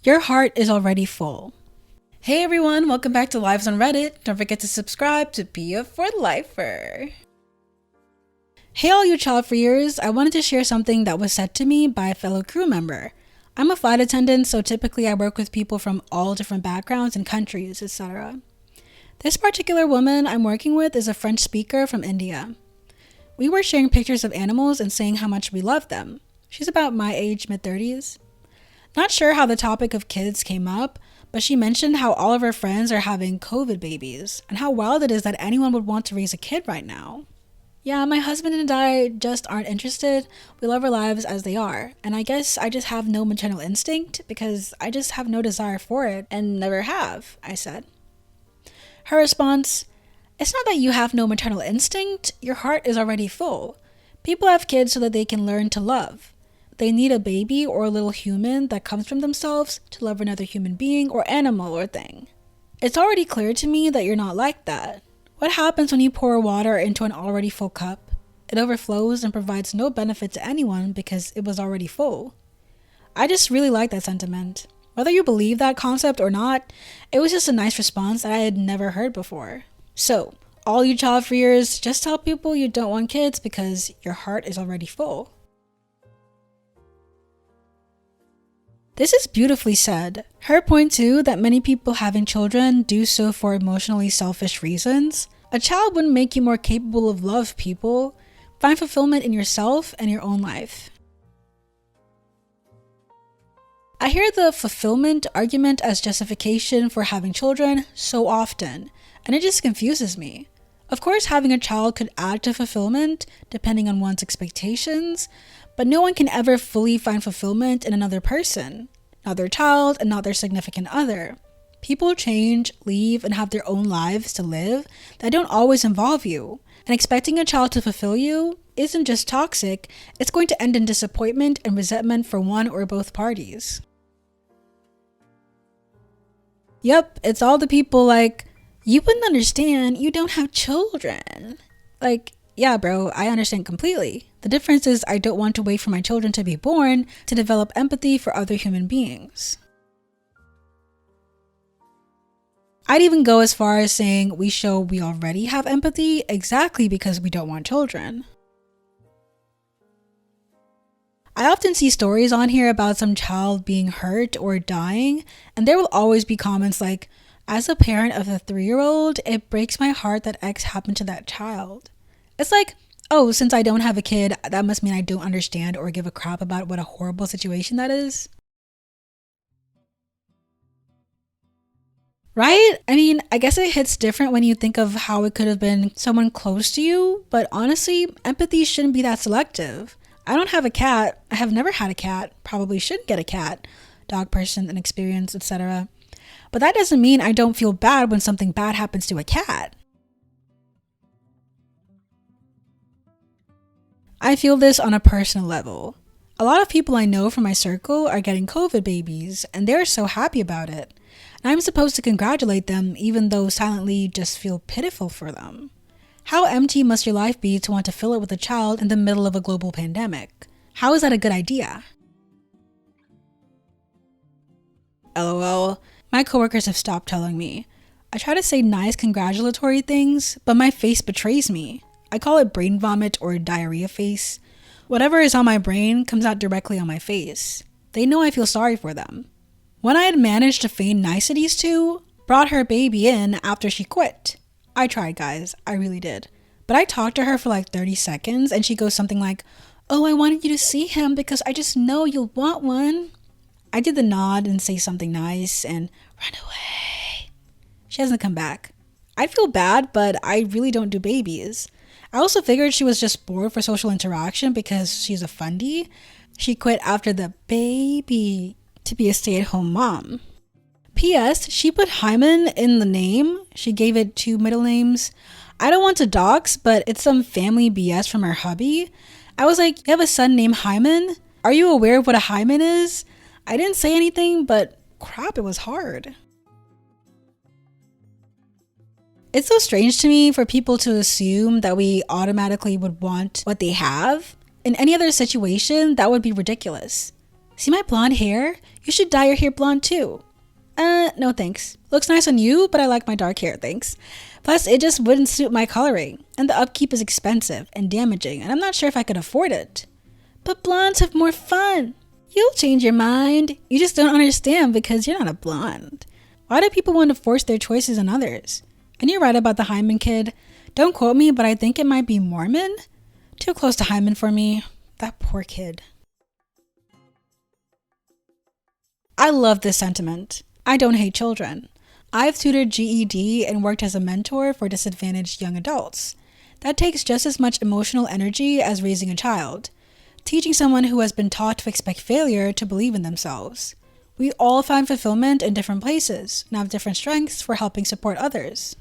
Your heart is already full. Hey everyone, welcome back to Lives on Reddit. Don't forget to subscribe to be a for lifer. Hey all you Childfreeers, I wanted to share something that was said to me by a fellow crew member. I'm a flight attendant, so typically I work with people from all different backgrounds and countries, etc. This particular woman I'm working with is a French speaker from India. We were sharing pictures of animals and saying how much we love them. She's about my age, mid-30s. Not sure how the topic of kids came up, but she mentioned how all of her friends are having COVID babies and how wild it is that anyone would want to raise a kid right now. Yeah, my husband and I just aren't interested. We love our lives as they are, and I guess I just have no maternal instinct because I just have no desire for it and never have, I said. Her response, "It's not that you have no maternal instinct, your heart is already full. People have kids so that they can learn to love. They need a baby or a little human that comes from themselves to love another human being or animal or thing. It's already clear to me that you're not like that. What happens when you pour water into an already full cup? It overflows and provides no benefit to anyone because it was already full." I just really like that sentiment. Whether you believe that concept or not, it was just a nice response that I had never heard before. So, all you child-freers, just tell people you don't want kids because your heart is already full. This is beautifully said. Her point too, that many people having children do so for emotionally selfish reasons. A child wouldn't make you more capable of love, people. Find fulfillment in yourself and your own life. I hear the fulfillment argument as justification for having children so often, and it just confuses me. Of course, having a child could add to fulfillment, depending on one's expectations, but no one can ever fully find fulfillment in another person, not their child and not their significant other. People change, leave, and have their own lives to live that don't always involve you, and expecting a child to fulfill you isn't just toxic, it's going to end in disappointment and resentment for one or both parties. Yep, it's all the people like, "You wouldn't understand, you don't have children." Like, yeah bro, I understand completely. The difference is I don't want to wait for my children to be born to develop empathy for other human beings. I'd even go as far as saying we show we already have empathy exactly because we don't want children. I often see stories on here about some child being hurt or dying, and there will always be comments like, "As a parent of a 3-year-old, it breaks my heart that X happened to that child." It's like, oh, since I don't have a kid, that must mean I don't understand or give a crap about what a horrible situation that is. Right? I mean, I guess it hits different when you think of how it could have been someone close to you, but honestly, empathy shouldn't be that selective. I don't have a cat. I have never had a cat. Probably shouldn't get a cat. Dog person and experience, etc. But that doesn't mean I don't feel bad when something bad happens to a cat. I feel this on a personal level. A lot of people I know from my circle are getting COVID babies, and they're so happy about it. And I'm supposed to congratulate them even though silently just feel pitiful for them. How empty must your life be to want to fill it with a child in the middle of a global pandemic? How is that a good idea? LOL. My coworkers have stopped telling me. I try to say nice congratulatory things, but my face betrays me. I call it brain vomit or diarrhea face. Whatever is on my brain comes out directly on my face. They know I feel sorry for them. One I had managed to feign niceties to brought her baby in after she quit. I tried, guys. I really did. But I talked to her for like 30 seconds and she goes something like, "Oh, I wanted you to see him because I just know you'll want one." I did the nod and say something nice and run away. She hasn't come back. I feel bad, but I really don't do babies. I also figured she was just bored for social interaction because she's a fundy. She quit after the baby to be a stay-at-home mom. P.S. She put Hyman in the name. She gave it 2 middle names. I don't want to dox, but it's some family BS from her hubby. I was like, "You have a son named Hyman? Are you aware of what a hymen is?" I didn't say anything, but crap, it was hard. It's so strange to me for people to assume that we automatically would want what they have. In any other situation, that would be ridiculous. See my blonde hair? You should dye your hair blonde too. No thanks. Looks nice on you, but I like my dark hair, thanks. Plus, it just wouldn't suit my coloring, and the upkeep is expensive and damaging, and I'm not sure if I could afford it. But blondes have more fun. You'll change your mind. You just don't understand because you're not a blonde. Why do people want to force their choices on others? And you're right about the Hyman kid. Don't quote me, but I think it might be Mormon. Too close to Hyman for me. That poor kid. I love this sentiment. I don't hate children. I've tutored GED and worked as a mentor for disadvantaged young adults. That takes just as much emotional energy as raising a child. Teaching someone who has been taught to expect failure to believe in themselves. We all find fulfillment in different places and have different strengths for helping support others.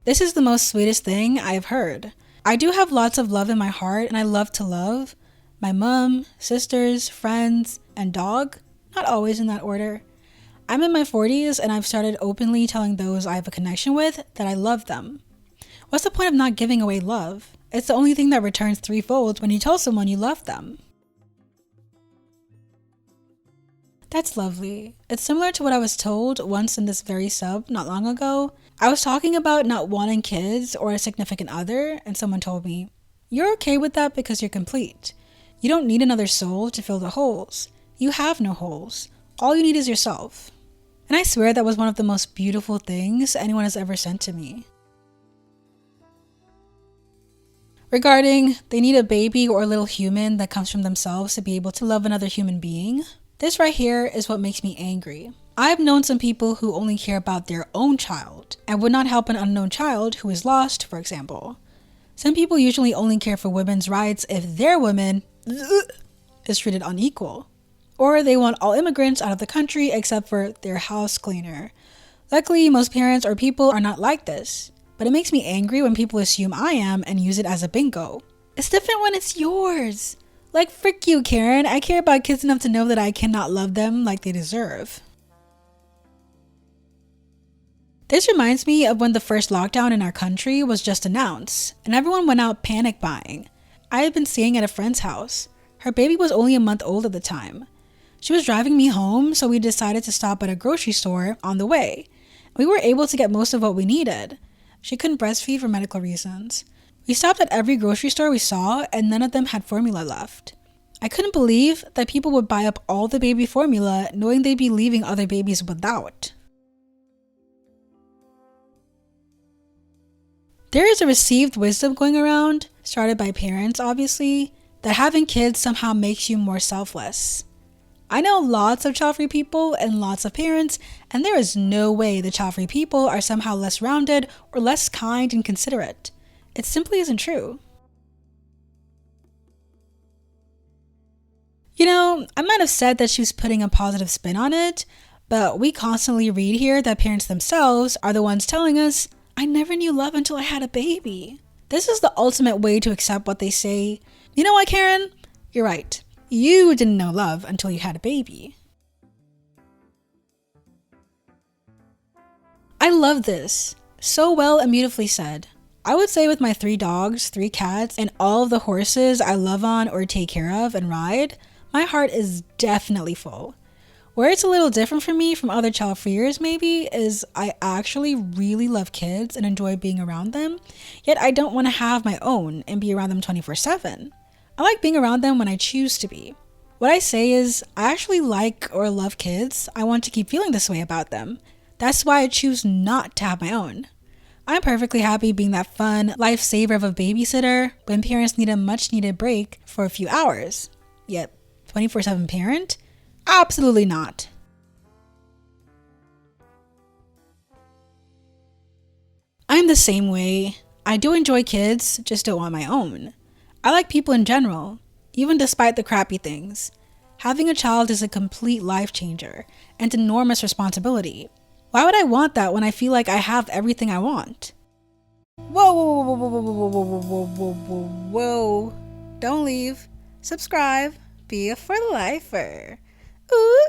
This is the most sweetest thing I have heard. I do have lots of love in my heart and I love to love. My mom, sisters, friends, and dog. Not always in that order. I'm in my 40s and I've started openly telling those I have a connection with that I love them. What's the point of not giving away love? It's the only thing that returns threefold when you tell someone you love them. That's lovely. It's similar to what I was told once in this very sub not long ago. I was talking about not wanting kids or a significant other, and someone told me, "You're okay with that because you're complete. You don't need another soul to fill the holes. You have no holes. All you need is yourself." And I swear that was one of the most beautiful things anyone has ever sent to me. Regarding, they need a baby or a little human that comes from themselves to be able to love another human being. This right here is what makes me angry. I've known some people who only care about their own child and would not help an unknown child who is lost, for example. Some people usually only care for women's rights if their woman is treated unequal. Or they want all immigrants out of the country except for their house cleaner. Luckily, most parents or people are not like this. But it makes me angry when people assume I am and use it as a bingo. It's different when it's yours. Like, frick you, Karen. I care about kids enough to know that I cannot love them like they deserve. This reminds me of when the first lockdown in our country was just announced, and everyone went out panic buying. I had been staying at a friend's house. Her baby was only a month old at the time. She was driving me home, so we decided to stop at a grocery store on the way. We were able to get most of what we needed. She couldn't breastfeed for medical reasons. We stopped at every grocery store we saw, and none of them had formula left. I couldn't believe that people would buy up all the baby formula knowing they'd be leaving other babies without. There is a received wisdom going around, started by parents obviously, that having kids somehow makes you more selfless. I know lots of child-free people and lots of parents, and there is no way the child-free people are somehow less rounded or less kind and considerate. It simply isn't true. You know, I might have said that she was putting a positive spin on it, but we constantly read here that parents themselves are the ones telling us, "I never knew love until I had a baby." This is the ultimate way to accept what they say. You know what, Karen? You're right. You didn't know love until you had a baby. I love this. So well and beautifully said. I would say with my 3 dogs, 3 cats, and all of the horses I love on or take care of and ride, my heart is definitely full. Where it's a little different for me from other child-freers maybe is I actually really love kids and enjoy being around them, yet I don't want to have my own and be around them 24/7. I like being around them when I choose to be. What I say is, I actually like or love kids. I want to keep feeling this way about them. That's why I choose not to have my own. I'm perfectly happy being that fun lifesaver of a babysitter when parents need a much needed break for a few hours. Yet, 24/7 parent? Absolutely not. I'm the same way. I do enjoy kids, just don't want my own. I like people in general, even despite the crappy things. Having a child is a complete life changer and enormous responsibility. Why would I want that when I feel like I have everything I want? Whoa, whoa, whoa, whoa, whoa, whoa, whoa, whoa, whoa, whoa, whoa. Don't leave. Subscribe. Be a for lifer. Ooh.